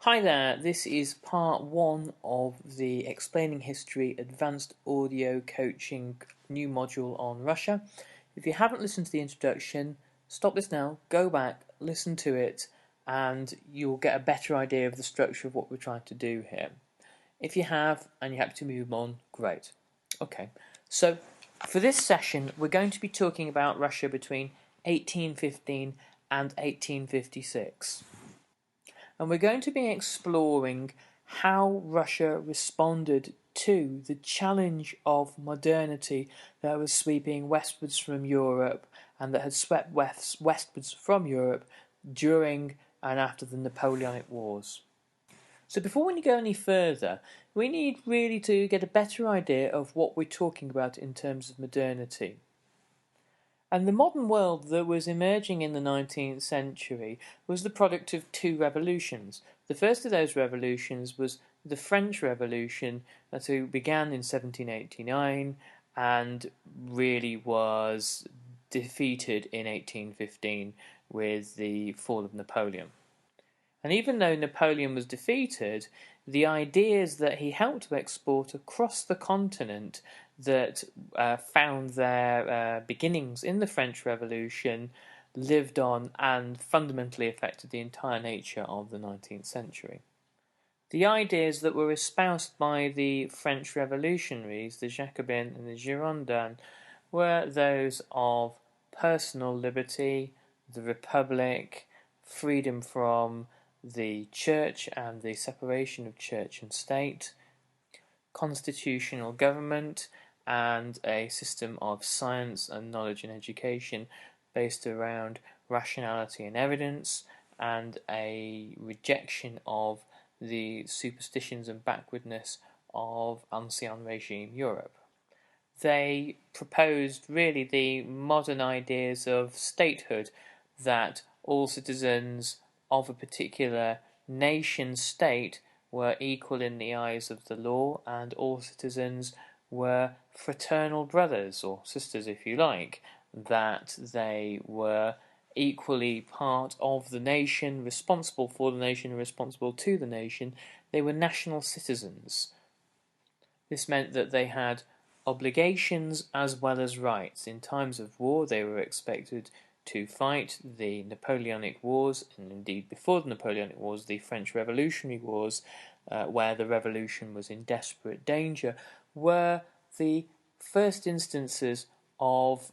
Hi there, this is part one of the Explaining History Advanced Audio Coaching new module on Russia. If you haven't listened to the introduction, stop this now, go back, listen to it, and you'll get a better idea of the structure of what we're trying to do here. If you have, and you're happy to move on, great. Okay, so for this session, we're going to be talking about Russia between 1815 and 1856. And we're going to be exploring how Russia responded to the challenge of modernity that was sweeping westwards from Europe and that had swept westwards from Europe during and after the Napoleonic Wars. So before we go any further, we need really to get a better idea of what we're talking about in terms of modernity. And the modern world that was emerging in the 19th century was the product of two revolutions. The first of those revolutions was the French Revolution, that began in 1789 and really was defeated in 1815 with the fall of Napoleon. And even though Napoleon was defeated, the ideas that he helped to export across the continent that found their beginnings in the French Revolution lived on and fundamentally affected the entire nature of the 19th century. The ideas that were espoused by the French revolutionaries, the Jacobins and the Girondins, were those of personal liberty, the Republic, freedom from the church and the separation of church and state, constitutional government, and a system of science and knowledge and education based around rationality and evidence, and a rejection of the superstitions and backwardness of ancien regime Europe. They proposed really the modern ideas of statehood, that all citizens of a particular nation state were equal in the eyes of the law, and all citizens were fraternal brothers or sisters, if you like, that they were equally part of the nation, responsible for the nation, and responsible to the nation. They were national citizens. This meant that they had obligations as well as rights. In times of war, they were expected to fight the Napoleonic Wars, and indeed before the Napoleonic Wars, the French Revolutionary Wars, where the revolution was in desperate danger, were the first instances of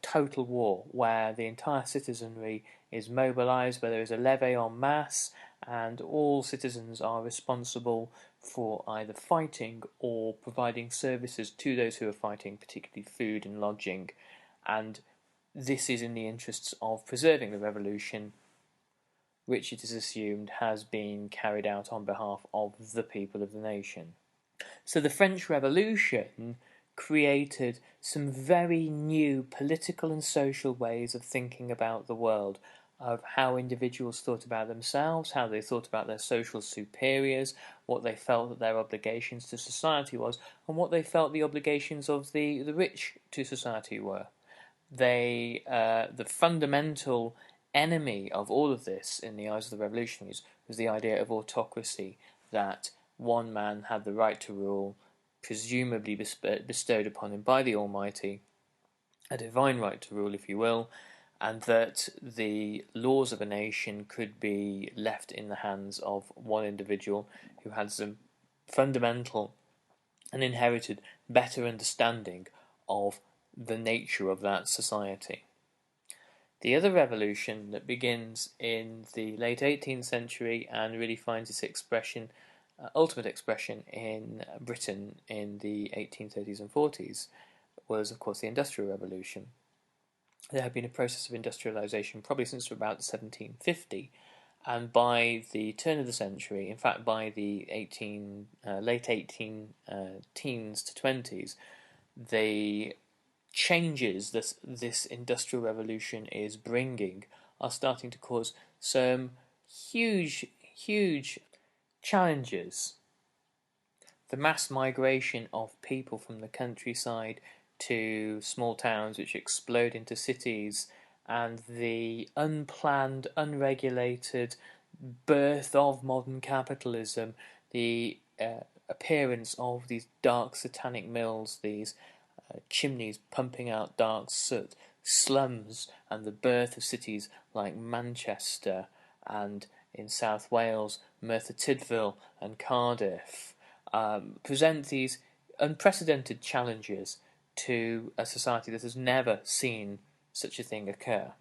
total war, where the entire citizenry is mobilised, where there is a levée en masse, and all citizens are responsible for either fighting or providing services to those who are fighting, particularly food and lodging. And this is in the interests of preserving the revolution, which it is assumed has been carried out on behalf of the people of the nation. So the French Revolution created some very new political and social ways of thinking about the world, of how individuals thought about themselves, how they thought about their social superiors, what they felt that their obligations to society was, and what they felt the obligations of the rich to society were. The fundamental enemy of all of this in the eyes of the revolutionaries was the idea of autocracy, that one man had the right to rule, presumably bestowed upon him by the Almighty, a divine right to rule, if you will, and that the laws of a nation could be left in the hands of one individual who had some fundamental and inherited better understanding of the nature of that society. The other revolution that begins in the late 18th century and really finds its ultimate expression in Britain in the 1830s and 40s was, of course, the Industrial Revolution. There had been a process of industrialisation probably since about 1750, and by the turn of the century, in fact by the late 18 teens to 20s, the changes this industrial revolution is bringing are starting to cause some huge challenges. The mass migration of people from the countryside to small towns which explode into cities, and the unplanned, unregulated birth of modern capitalism, the appearance of these dark satanic mills, these chimneys pumping out dark soot, slums, and the birth of cities like Manchester and in South Wales, Merthyr Tydfil and Cardiff, present these unprecedented challenges to a society that has never seen such a thing occur.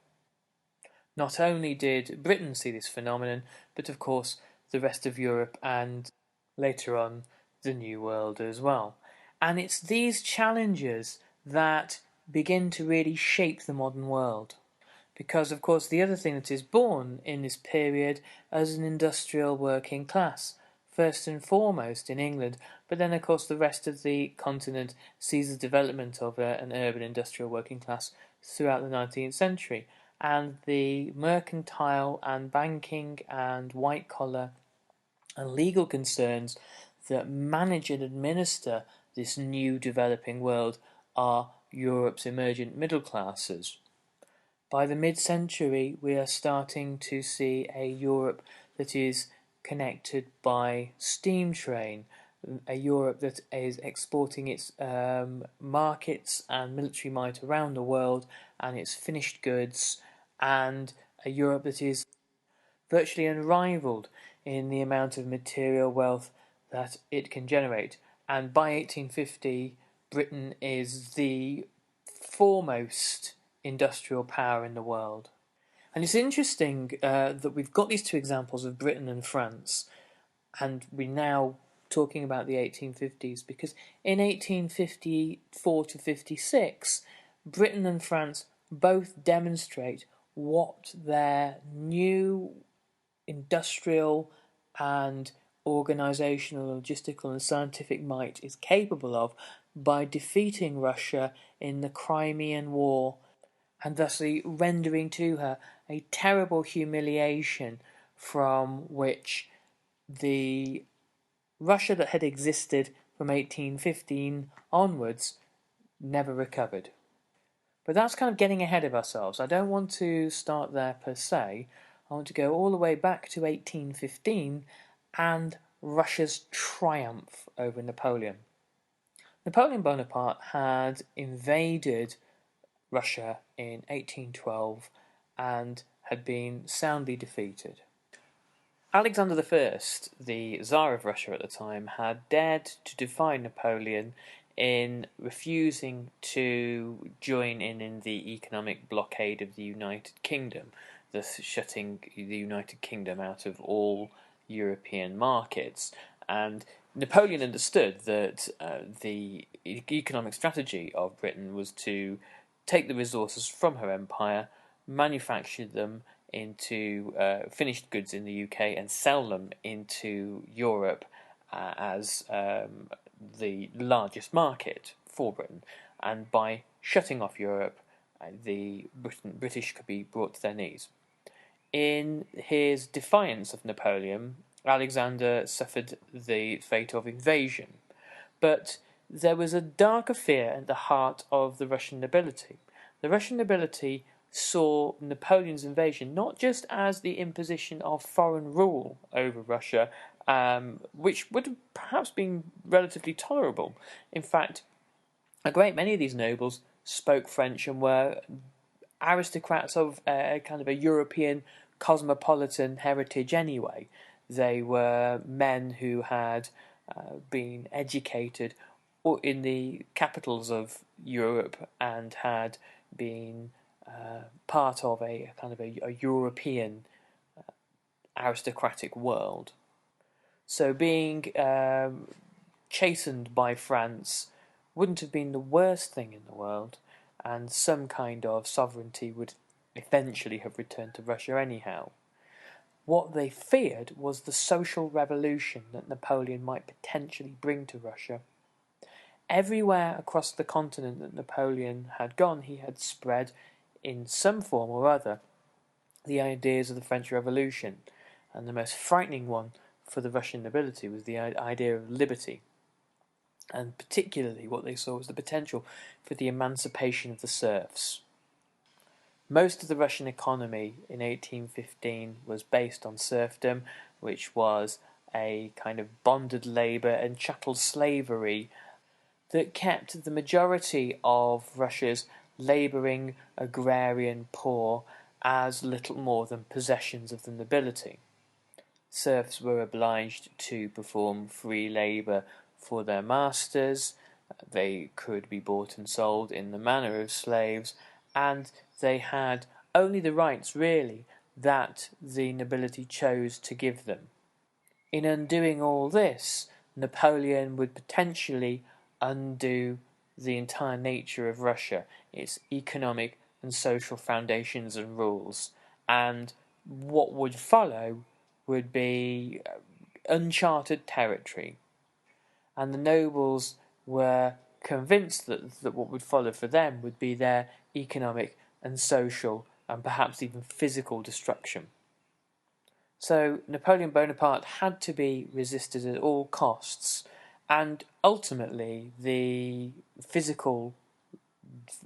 Not only did Britain see this phenomenon, but of course the rest of Europe and later on the New World as well. And it's these challenges that begin to really shape the modern world. Because, of course, the other thing that is born in this period as an industrial working class, first and foremost in England, but then, of course, the rest of the continent sees the development of an urban industrial working class throughout the 19th century. And the mercantile and banking and white collar and legal concerns that manage and administer this new developing world are Europe's emergent middle classes. By the mid-century, we are starting to see a Europe that is connected by steam train, a Europe that is exporting its markets and military might around the world and its finished goods, and a Europe that is virtually unrivaled in the amount of material wealth that it can generate. And by 1850, Britain is the foremost industrial power in the world. And it's interesting that we've got these two examples of Britain and France, and we're now talking about the 1850s, because in 1854 to 56, Britain and France both demonstrate what their new industrial and organisational, logistical and scientific might is capable of by defeating Russia in the Crimean War and thusly rendering to her a terrible humiliation from which the Russia that had existed from 1815 onwards never recovered. But that's kind of getting ahead of ourselves. I don't want to start there per se. I want to go all the way back to 1815 and Russia's triumph over Napoleon. Napoleon Bonaparte had invaded Russia in 1812 and had been soundly defeated. Alexander I, the Tsar of Russia at the time, had dared to defy Napoleon in refusing to join in the economic blockade of the United Kingdom, thus shutting the United Kingdom out of all European markets. And Napoleon understood that the economic strategy of Britain was to take the resources from her empire, manufacture them into finished goods in the UK and sell them into Europe as the largest market for Britain. And by shutting off Europe, the British could be brought to their knees. In his defiance of Napoleon, Alexander suffered the fate of invasion. But there was a darker fear at the heart of the Russian nobility. The Russian nobility saw Napoleon's invasion not just as the imposition of foreign rule over Russia, which would have perhaps been relatively tolerable. In fact, a great many of these nobles spoke French and were aristocrats of kind of a European cosmopolitan heritage anyway. They were men who had been educated in the capitals of Europe and had been part of a kind of a European aristocratic world. So being chastened by France wouldn't have been the worst thing in the world, and some kind of sovereignty would eventually have returned to Russia anyhow. What they feared was the social revolution that Napoleon might potentially bring to Russia. Everywhere across the continent that Napoleon had gone, he had spread, in some form or other, the ideas of the French Revolution, and the most frightening one for the Russian nobility was the idea of liberty, and particularly what they saw was the potential for the emancipation of the serfs. Most of the Russian economy in 1815 was based on serfdom, which was a kind of bonded labour and chattel slavery that kept the majority of Russia's labouring agrarian poor as little more than possessions of the nobility. Serfs were obliged to perform free labour for their masters, they could be bought and sold in the manner of slaves, and they had only the rights, really, that the nobility chose to give them. In undoing all this, Napoleon would potentially undo the entire nature of Russia, its economic and social foundations and rules, and what would follow would be uncharted territory. And the nobles were convinced that what would follow for them would be their economic and social and perhaps even physical destruction. So Napoleon Bonaparte had to be resisted at all costs, and ultimately the physical,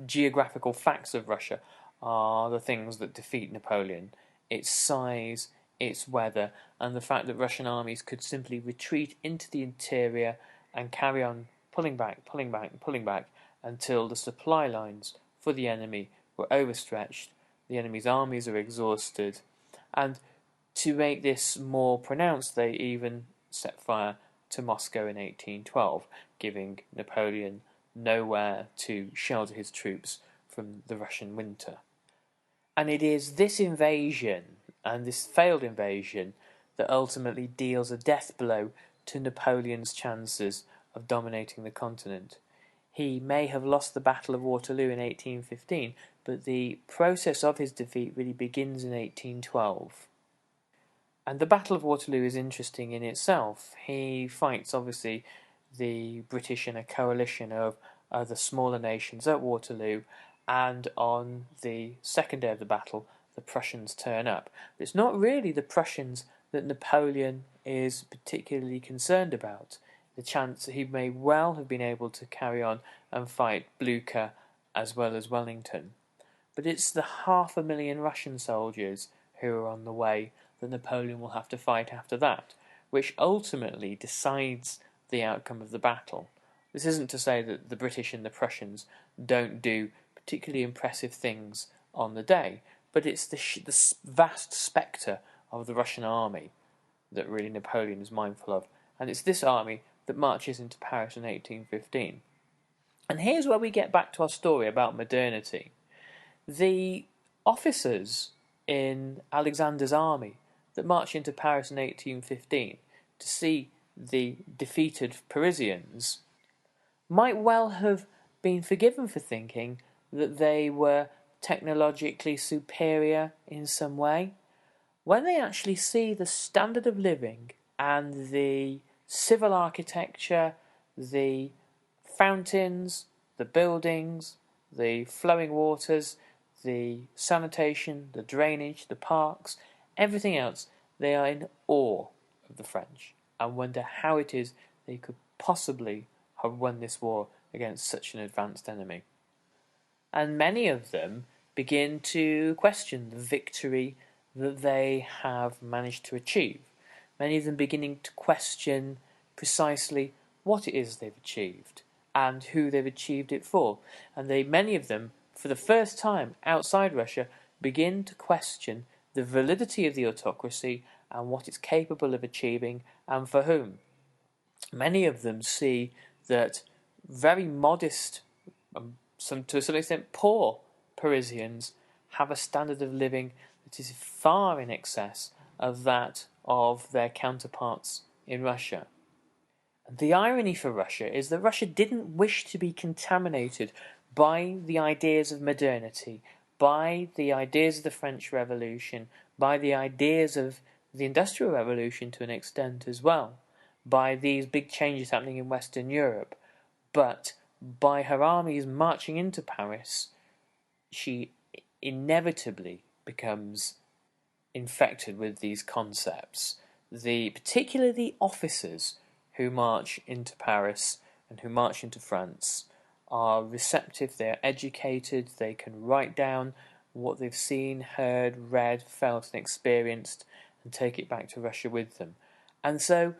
geographical facts of Russia are the things that defeat Napoleon. Its size, its weather, and the fact that Russian armies could simply retreat into the interior and carry on pulling back until the supply lines for the enemy were overstretched, the enemy's armies are exhausted, and to make this more pronounced, they even set fire to Moscow in 1812, giving Napoleon nowhere to shelter his troops from the Russian winter. And it is this invasion, and this failed invasion, that ultimately deals a death blow to Napoleon's chances of dominating the continent. He may have lost the Battle of Waterloo in 1815, but the process of his defeat really begins in 1812. And the Battle of Waterloo is interesting in itself. He fights, obviously, the British in a coalition of other smaller nations at Waterloo, and on the second day of the battle, the Prussians turn up. But it's not really the Prussians that Napoleon is particularly concerned about. The chance that he may well have been able to carry on and fight Blucher as well as Wellington. But it's the 500,000 Russian soldiers who are on the way that Napoleon will have to fight after that, which ultimately decides the outcome of the battle. This isn't to say that the British and the Prussians don't do particularly impressive things on the day, but it's the vast spectre of the Russian army that really Napoleon is mindful of, and it's this army that marches into Paris in 1815. And here's where we get back to our story about modernity. The officers in Alexander's army that marched into Paris in 1815 to see the defeated Parisians might well have been forgiven for thinking that they were technologically superior in some way. When they actually see the standard of living and the civil architecture, the fountains, the buildings, the flowing waters, the sanitation, the drainage, the parks, everything else, they are in awe of the French and wonder how it is they could possibly have won this war against such an advanced enemy. And many of them begin to question the victory that they have managed to achieve. Many of them beginning to question precisely what it is they've achieved and who they've achieved it for. And many of them, for the first time outside Russia, begin to question the validity of the autocracy and what it's capable of achieving and for whom. Many of them see that very modest, to some extent poor Parisians have a standard of living that is far in excess of that of their counterparts in Russia. The irony for Russia is that Russia didn't wish to be contaminated by the ideas of modernity, by the ideas of the French Revolution, by the ideas of the Industrial Revolution to an extent as well, by these big changes happening in Western Europe. But by her armies marching into Paris, she inevitably becomes infected with these concepts. Particularly the officers who march into Paris and who march into France are receptive, they are educated, they can write down what they've seen, heard, read, felt, and experienced, and take it back to Russia with them. And so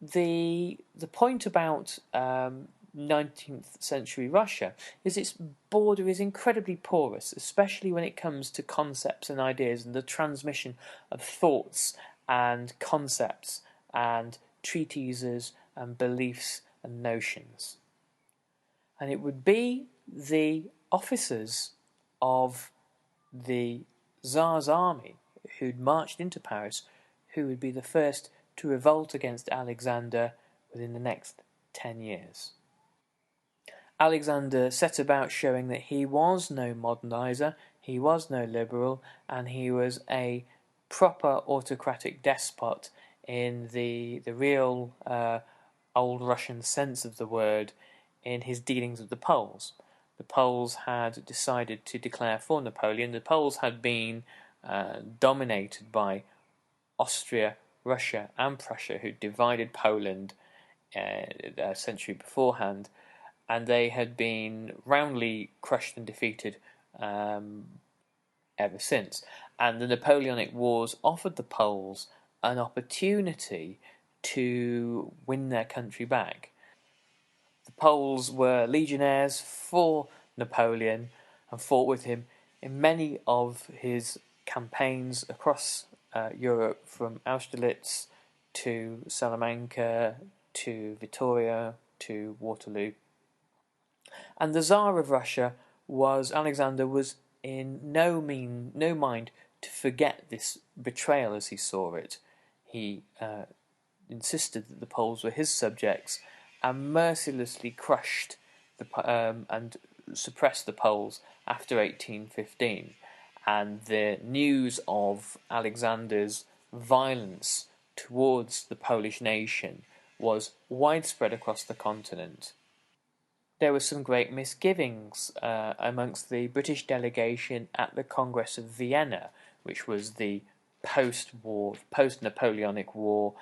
the point about 19th century Russia is its border is incredibly porous, especially when it comes to concepts and ideas and the transmission of thoughts and concepts and treatises and beliefs and notions. And it would be the officers of the Tsar's army who'd marched into Paris who would be the first to revolt against Alexander within the next 10 years. Alexander set about showing that he was no modernizer, he was no liberal, and he was a proper autocratic despot in the real old Russian sense of the word in his dealings with the Poles. The Poles had decided to declare for Napoleon. The Poles had been dominated by Austria, Russia, and Prussia, who divided Poland a century beforehand, and they had been roundly crushed and defeated ever since. And the Napoleonic Wars offered the Poles an opportunity to win their country back. The Poles were legionnaires for Napoleon and fought with him in many of his campaigns across Europe, from Austerlitz to Salamanca to Vittoria to Waterloo. And the Tsar of Russia Alexander was in no mind to forget this betrayal as he saw it. He insisted that the Poles were his subjects and mercilessly crushed and suppressed the Poles after 1815. And the news of Alexander's violence towards the Polish nation was widespread across the continent. There were some great misgivings amongst the British delegation at the Congress of Vienna, which was the post-Napoleonic War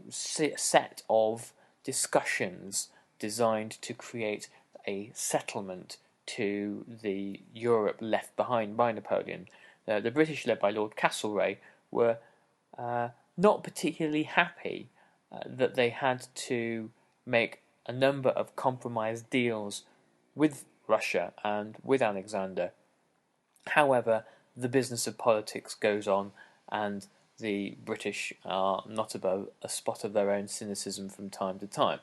set of discussions designed to create a settlement to the Europe left behind by Napoleon. The British, led by Lord Castlereagh, were not particularly happy that they had to make a number of compromise deals with Russia and with Alexander. However, the business of politics goes on, and the British are not above a spot of their own cynicism from time to time.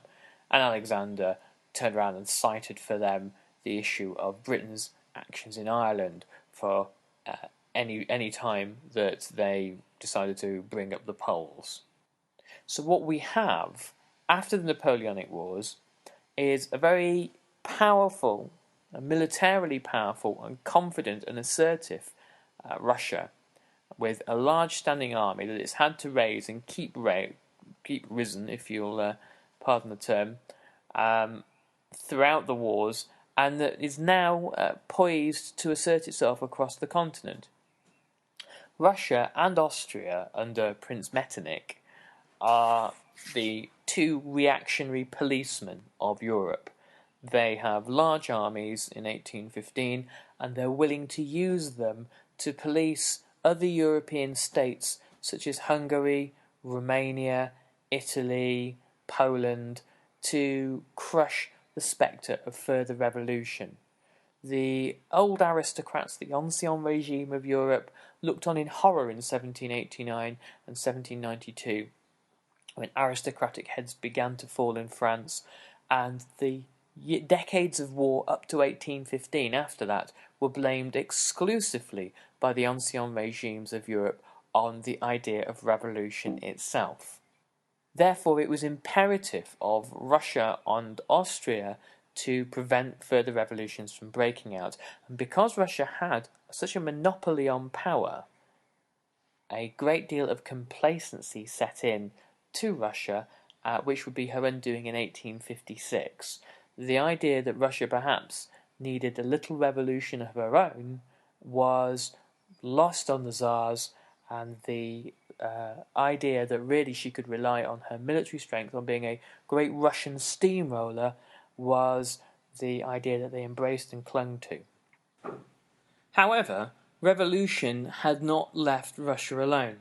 And Alexander turned around and cited for them the issue of Britain's actions in Ireland for any time that they decided to bring up the Poles. So what we have after the Napoleonic Wars is a very powerful, militarily powerful and confident and assertive Russia, with a large standing army that it's had to raise and keep risen, if you'll pardon the term, throughout the wars, and that is now poised to assert itself across the continent. Russia and Austria, under Prince Metternich, are the two reactionary policemen of Europe. They have large armies in 1815, and they're willing to use them to police other European states such as Hungary, Romania, Italy, Poland, to crush the spectre of further revolution. The old aristocrats, the ancien regime of Europe, looked on in horror in 1789 and 1792, when aristocratic heads began to fall in France, and the decades of war up to 1815 after that were blamed exclusively by the ancien regimes of Europe on the idea of revolution itself. Therefore, it was imperative of Russia and Austria to prevent further revolutions from breaking out. And because Russia had such a monopoly on power, a great deal of complacency set in to Russia, which would be her undoing in 1856. The idea that Russia perhaps needed a little revolution of her own was lost on the Tsars, and the idea that really she could rely on her military strength, on being a great Russian steamroller, was the idea that they embraced and clung to. However, revolution had not left Russia alone.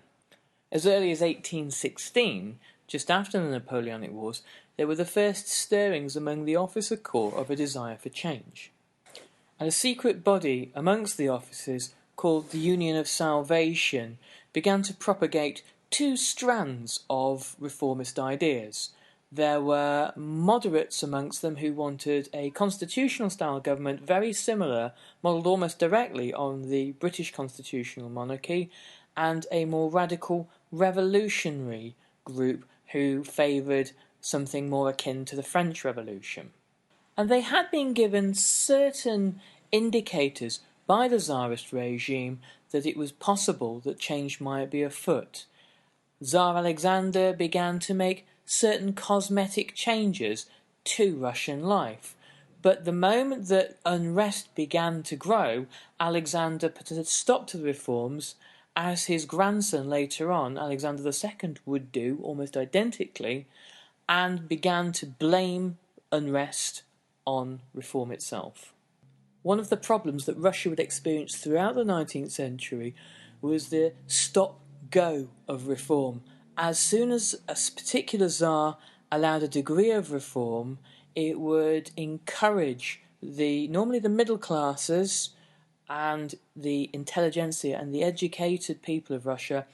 As early as 1816, just after the Napoleonic Wars, there were the first stirrings among the officer corps of a desire for change. And a secret body amongst the officers, called the Union of Salvation, began to propagate two strands of reformist ideas. There were moderates amongst them who wanted a constitutional-style government very similar, modelled almost directly on the British constitutional monarchy, and a more radical revolutionary group who favoured something more akin to the French Revolution. And they had been given certain indicators by the Tsarist regime that it was possible that change might be afoot. Tsar Alexander began to make certain cosmetic changes to Russian life. But the moment that unrest began to grow, Alexander put a stop to the reforms, as his grandson later on, Alexander II, would do almost identically, and began to blame unrest on reform itself. One of the problems that Russia would experience throughout the 19th century was the stop-go of reform. As soon as a particular Tsar allowed a degree of reform, it would encourage normally the middle classes and the intelligentsia and the educated people of Russia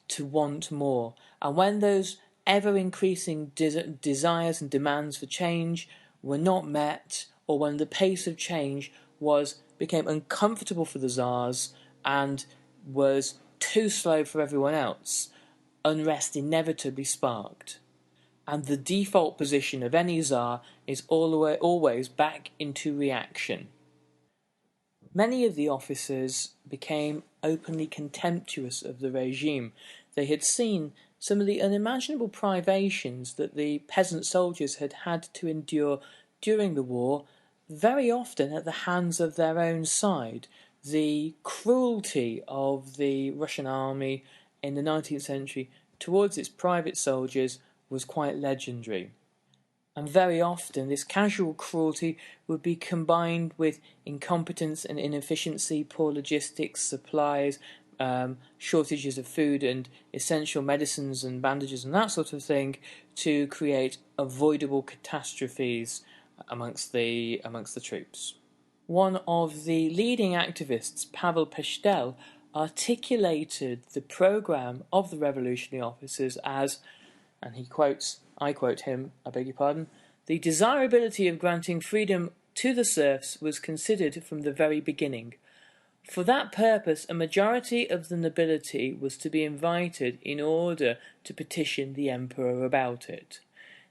to want more. And when those ever-increasing desires and demands for change were not met, or when the pace of change became uncomfortable for the Tsars and was too slow for everyone else, unrest inevitably sparked. And the default position of any Tsar is always back into reaction. Many of the officers became openly contemptuous of the regime. They had seen some of the unimaginable privations that the peasant soldiers had had to endure during the war, very often at the hands of their own side. The cruelty of the Russian army in the 19th century towards its private soldiers was quite legendary. And very often this casual cruelty would be combined with incompetence and inefficiency, poor logistics, supplies, shortages of food and essential medicines and bandages and that sort of thing, to create avoidable catastrophes amongst the troops. One of the leading activists, Pavel Pestel, articulated the programme of the revolutionary officers as, and I quote him, I beg your pardon, "The desirability of granting freedom to the serfs was considered from the very beginning. For that purpose, a majority of the nobility was to be invited in order to petition the emperor about it.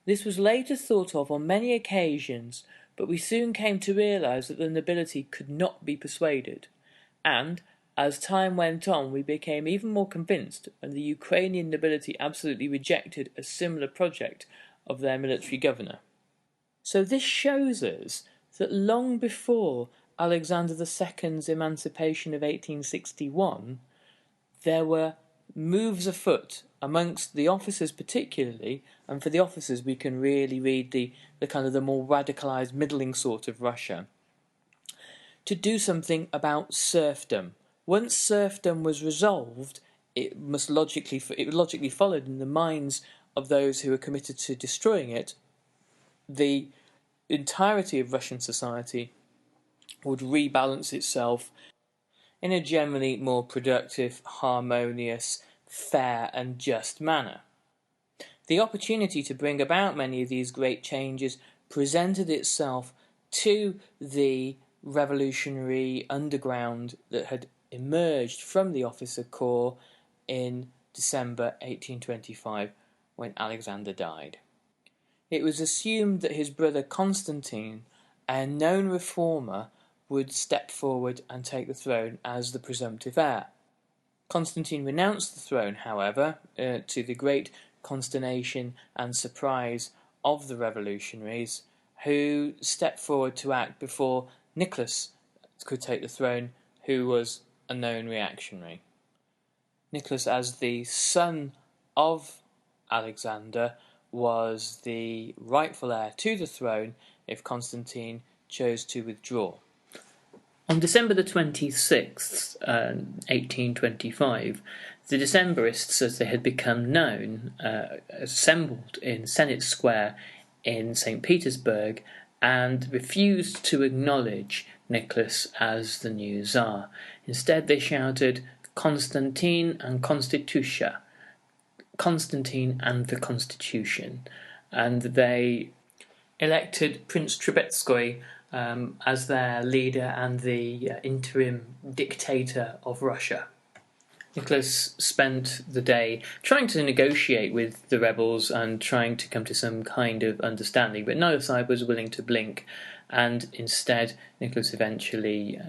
This was later thought of on many occasions, but we soon came to realize that the nobility could not be persuaded. And, as time went on, we became even more convinced, and the Ukrainian nobility absolutely rejected a similar project of their military governor." So this shows us that long before Alexander II's emancipation of 1861, there were moves afoot amongst the officers particularly, and for the officers we can really read the kind of the more radicalized middling sort of Russia, to do something about serfdom. Once serfdom was resolved, it logically followed in the minds of those who were committed to destroying it, the entirety of Russian society would rebalance itself in a generally more productive, harmonious, fair and just manner. The opportunity to bring about many of these great changes presented itself to the revolutionary underground that had emerged from the officer corps in December 1825 when Alexander died. It was assumed that his brother Constantine, a known reformer, would step forward and take the throne as the presumptive heir. Constantine renounced the throne, however, to the great consternation and surprise of the revolutionaries, who stepped forward to act before Nicholas could take the throne, who was a known reactionary. Nicholas, as the son of Alexander, was the rightful heir to the throne if Constantine chose to withdraw. On December the 26th, 1825, the Decembrists, as they had become known, assembled in Senate Square in St. Petersburg and refused to acknowledge Nicholas as the new Tsar. Instead, they shouted, "Constantine and Constitutia," Constantine and the Constitution, and they elected Prince Trubetskoy as their leader and the interim dictator of Russia. Nicholas spent the day trying to negotiate with the rebels and trying to come to some kind of understanding, but neither side was willing to blink, and instead Nicholas eventually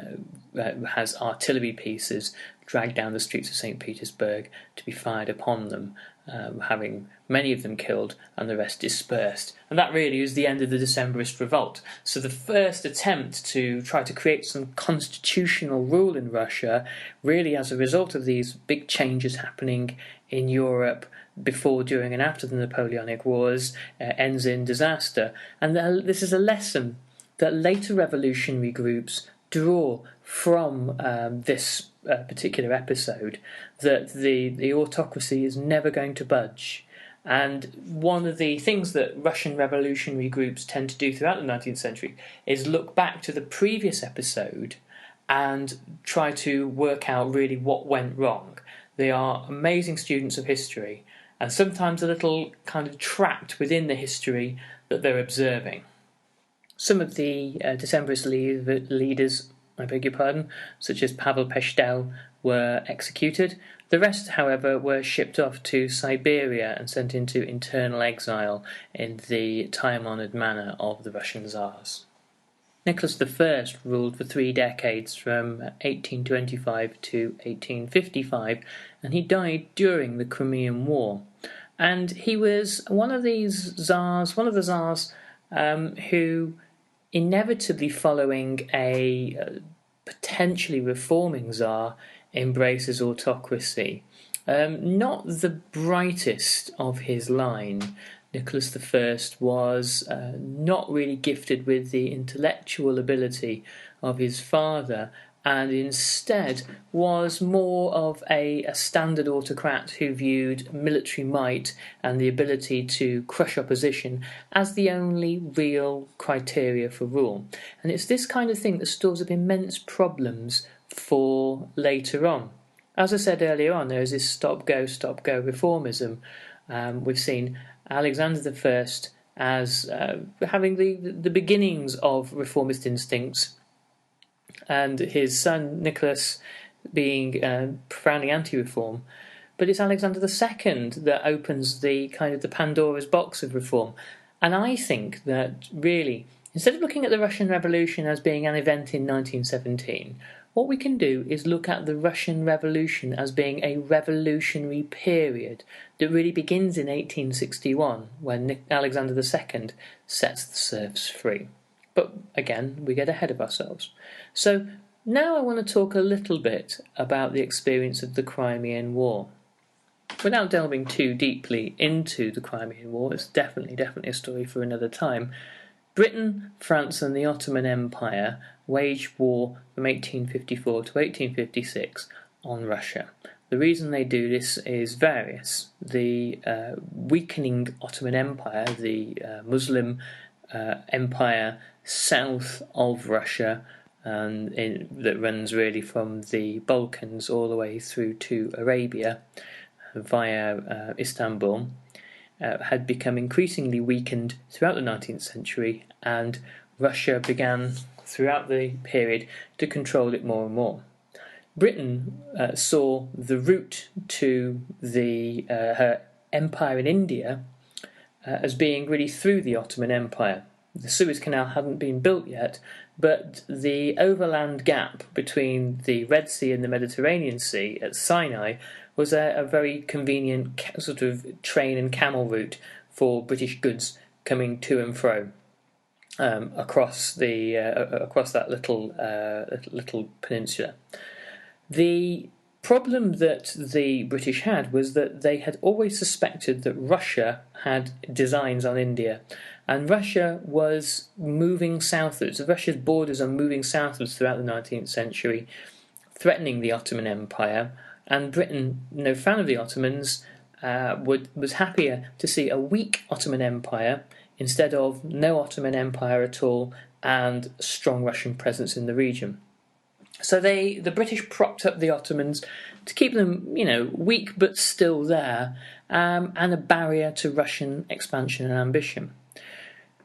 has artillery pieces dragged down the streets of St. Petersburg to be fired upon them, having many of them killed and the rest dispersed. And that really was the end of the Decembrist revolt. So the first attempt to try to create some constitutional rule in Russia, really as a result of these big changes happening in Europe before, during and after the Napoleonic Wars, ends in disaster. And this is a lesson that later revolutionary groups draw from this particular episode, that the autocracy is never going to budge. And one of the things that Russian revolutionary groups tend to do throughout the 19th century is look back to the previous episode and try to work out really what went wrong. They are amazing students of history, and sometimes a little kind of trapped within the history that they're observing. Some of the Decembrist leaders, I beg your pardon, such as Pavel Pestel, were executed. The rest, however, were shipped off to Siberia and sent into internal exile in the time-honoured manner of the Russian Tsars. Nicholas I ruled for 3 decades, from 1825 to 1855, and he died during the Crimean War. And he was one of the Tsars who, inevitably following a potentially reforming Tsar, embraces autocracy. Not the brightest of his line, Nicholas I was not really gifted with the intellectual ability of his father, and instead was more of a standard autocrat who viewed military might and the ability to crush opposition as the only real criteria for rule. And it's this kind of thing that stores up immense problems for later on. As I said earlier on, there is this stop-go reformism. We've seen Alexander I as having the beginnings of reformist instincts, and his son Nicholas being profoundly anti-reform. But it's Alexander II that opens the kind of the Pandora's box of reform. And I think that really, instead of looking at the Russian Revolution as being an event in 1917, what we can do is look at the Russian Revolution as being a revolutionary period that really begins in 1861, when Alexander II sets the serfs free. But again, we get ahead of ourselves. So now I want to talk a little bit about the experience of the Crimean War. Without delving too deeply into the Crimean War, it's definitely a story for another time. Britain, France and the Ottoman Empire waged war from 1854 to 1856 on Russia. The reason they do this is various. The weakening Ottoman Empire, the Muslim empire south of Russia, that runs really from the Balkans all the way through to Arabia via Istanbul, had become increasingly weakened throughout the 19th century, and Russia began throughout the period to control it more and more. Britain saw the route to her empire in India as being really through the Ottoman Empire. The Suez Canal hadn't been built yet, but the overland gap between the Red Sea and the Mediterranean Sea at Sinai was a very convenient sort of train and camel route for British goods coming to and fro across that little peninsula. The problem that the British had was that they had always suspected that Russia had designs on India, and Russia was moving southwards. Russia's borders are moving southwards throughout the 19th century, threatening the Ottoman Empire, and Britain, no fan of the Ottomans, was happier to see a weak Ottoman Empire instead of no Ottoman Empire at all and strong Russian presence in the region. So the British propped up the Ottomans to keep them, weak but still there, and a barrier to Russian expansion and ambition.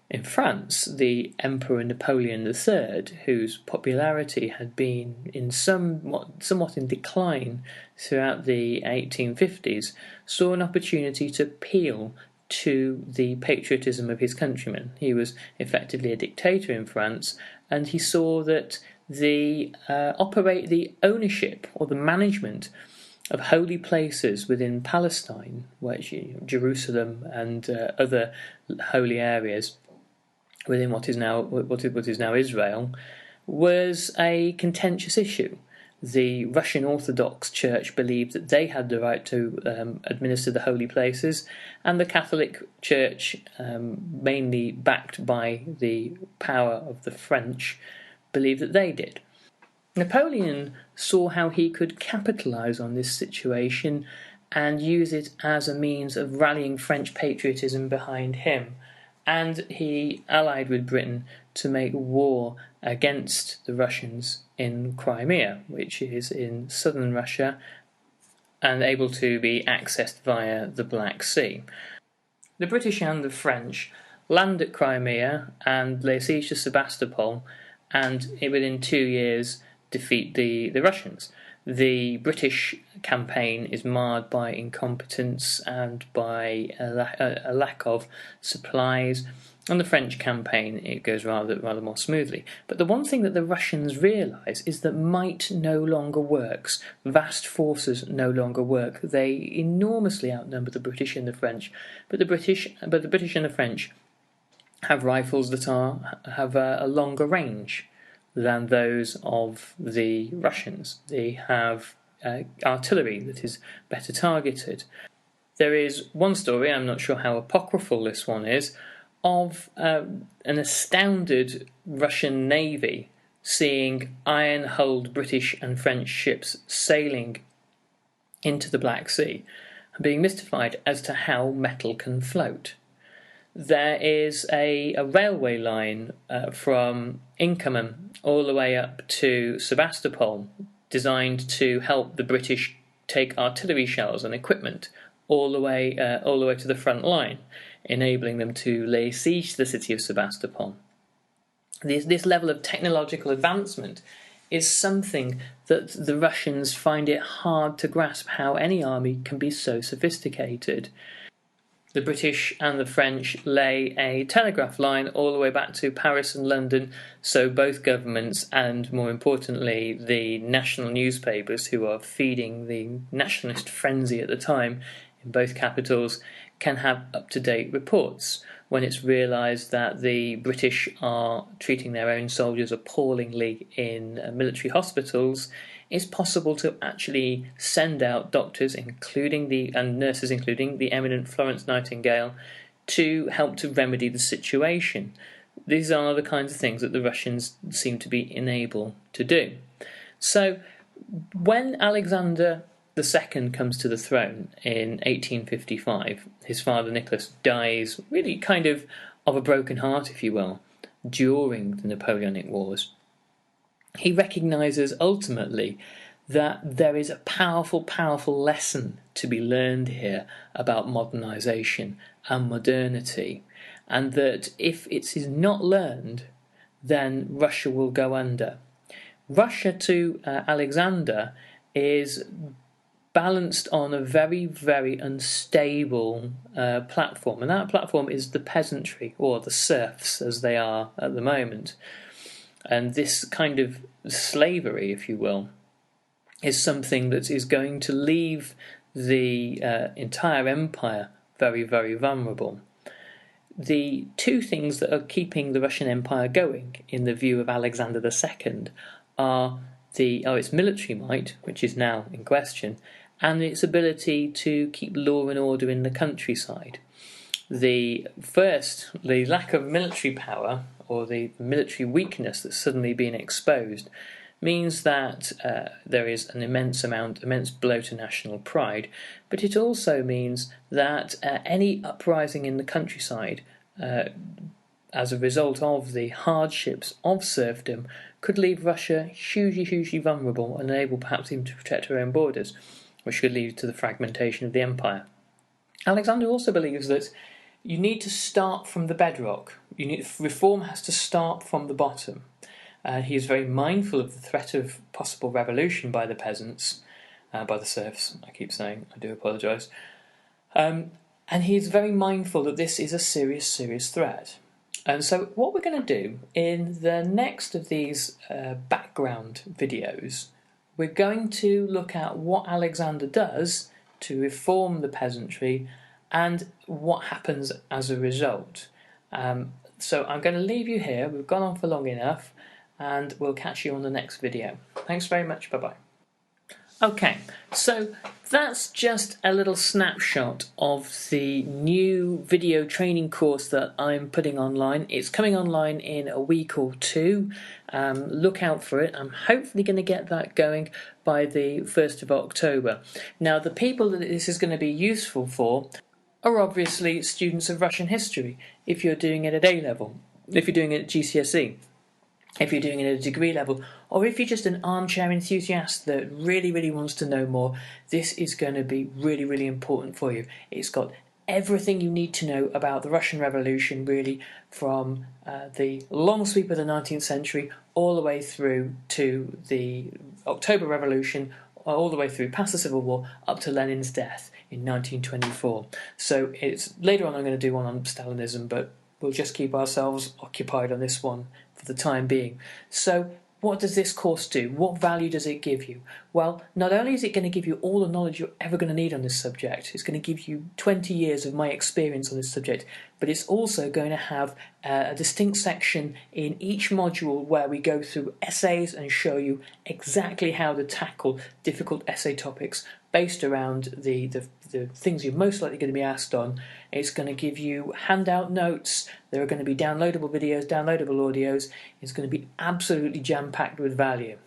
In France, the Emperor Napoleon III, whose popularity had been somewhat in decline throughout the 1850s, saw an opportunity to appeal to the patriotism of his countrymen. He was effectively a dictator in France, and he saw that the ownership or the management of holy places within Palestine, Jerusalem and other holy areas within what is now Israel, was a contentious issue. The Russian Orthodox Church believed that they had the right to administer the holy places, and the Catholic Church, mainly backed by the power of the French, believed that they did. Napoleon saw how he could capitalise on this situation and use it as a means of rallying French patriotism behind him, and he allied with Britain to make war against the Russians in Crimea, which is in southern Russia and able to be accessed via the Black Sea. The British and the French land at Crimea and lay siege to Sebastopol, and within 2 years defeat the Russians. The British campaign is marred by incompetence and by a lack of supplies, and the French campaign, it goes rather more smoothly. But the one thing that the Russians realise is that might no longer works. Vast forces no longer work. They enormously outnumber the British and the French, but the British and the French have rifles that have a longer range than those of the Russians. They have artillery that is better targeted. There is one story, I'm not sure how apocryphal this one is, of an astounded Russian navy seeing iron-hulled British and French ships sailing into the Black Sea and being mystified as to how metal can float. There is a railway line from Inkerman all the way up to Sebastopol, designed to help the British take artillery shells and equipment all the way to the front line, enabling them to lay siege to the city of Sebastopol. This level of technological advancement is something that the Russians find it hard to grasp, how any army can be so sophisticated. The British and the French lay a telegraph line all the way back to Paris and London, so both governments and, more importantly, the national newspapers, who are feeding the nationalist frenzy at the time in both capitals, can have up-to-date reports. When it's realised that the British are treating their own soldiers appallingly in military hospitals, it's possible to actually send out doctors, and nurses, including the eminent Florence Nightingale, to help to remedy the situation. These are the kinds of things that the Russians seem to be unable to do. So, when Alexander II comes to the throne in 1855, his father Nicholas dies really kind of a broken heart, if you will, during the Napoleonic Wars. He recognises ultimately that there is a powerful lesson to be learned here about modernisation and modernity, and that if it is not learned, then Russia will go under. Russia to Alexander is balanced on a very, very unstable platform, and that platform is the peasantry, or the serfs as they are at the moment. And this kind of slavery, if you will, is something that is going to leave the entire empire very, very vulnerable. The two things that are keeping the Russian Empire going, in the view of Alexander II, are its military might, which is now in question, and its ability to keep law and order in the countryside. The lack of military power, or the military weakness that's suddenly been exposed, means that there is an immense blow to national pride, but it also means that any uprising in the countryside as a result of the hardships of serfdom could leave Russia hugely vulnerable and unable perhaps even to protect her own borders, which could lead to the fragmentation of the empire. Alexander also believes that you need to start from the bedrock. Reform has to start from the bottom. He is very mindful of the threat of possible revolution by the peasants, by the serfs, I keep saying, I do apologise. And he is very mindful that this is a serious threat. And so what we're going to do in the next of these background videos, we're going to look at what Alexander does to reform the peasantry and what happens as a result. So I'm going to leave you here. We've gone on for long enough, and we'll catch you on the next video. Thanks very much. Bye-bye. Okay, so that's just a little snapshot of the new video training course that I'm putting online. It's coming online in a week or two. Look out for it. I'm hopefully going to get that going by the 1st of October. Now, the people that this is going to be useful for are obviously students of Russian history, if you're doing it at A level, if you're doing it at GCSE, if you're doing it at a degree level, or if you're just an armchair enthusiast that really wants to know more. This is going to be really important for you. It's got everything you need to know about the Russian Revolution, really, from the long sweep of the 19th century all the way through to the October Revolution, all the way through past the Civil War up to Lenin's death in 1924. So it's later on I'm going to do one on Stalinism, but we'll just keep ourselves occupied on this one for the time being. So what does this course do? What value does it give you? Well, not only is it going to give you all the knowledge you're ever going to need on this subject, it's going to give you 20 years of my experience on this subject, but it's also going to have a distinct section in each module where we go through essays and show you exactly how to tackle difficult essay topics based around the things you're most likely going to be asked on. It's going to give you handout notes. There are going to be downloadable videos, downloadable audios. It's going to be absolutely jam-packed with value.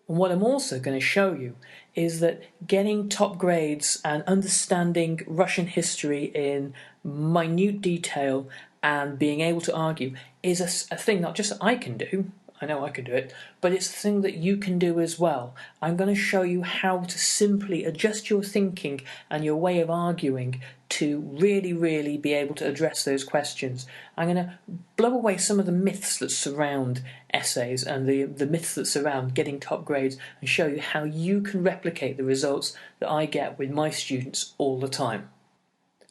And what I'm also going to show you is that getting top grades and understanding Russian history in minute detail and being able to argue is a thing not just I can do. I know I can do it, but it's a thing that you can do as well. I'm going to show you how to simply adjust your thinking and your way of arguing to really be able to address those questions. I'm going to blow away some of the myths that surround essays and the myths that surround getting top grades and show you how you can replicate the results that I get with my students all the time.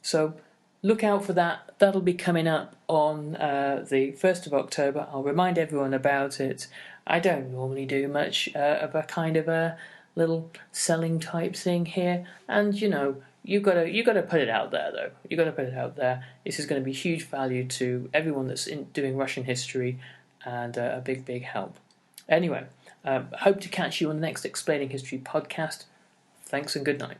So look out for that. That'll be coming up on the 1st of October. I'll remind everyone about it. I don't normally do much of a kind of a little selling type thing here, and you know, you gotta put it out there though. You gotta put it out there. This is going to be huge value to everyone that's doing Russian history, and a big help. Anyway, hope to catch you on the next Explaining History podcast. Thanks and good night.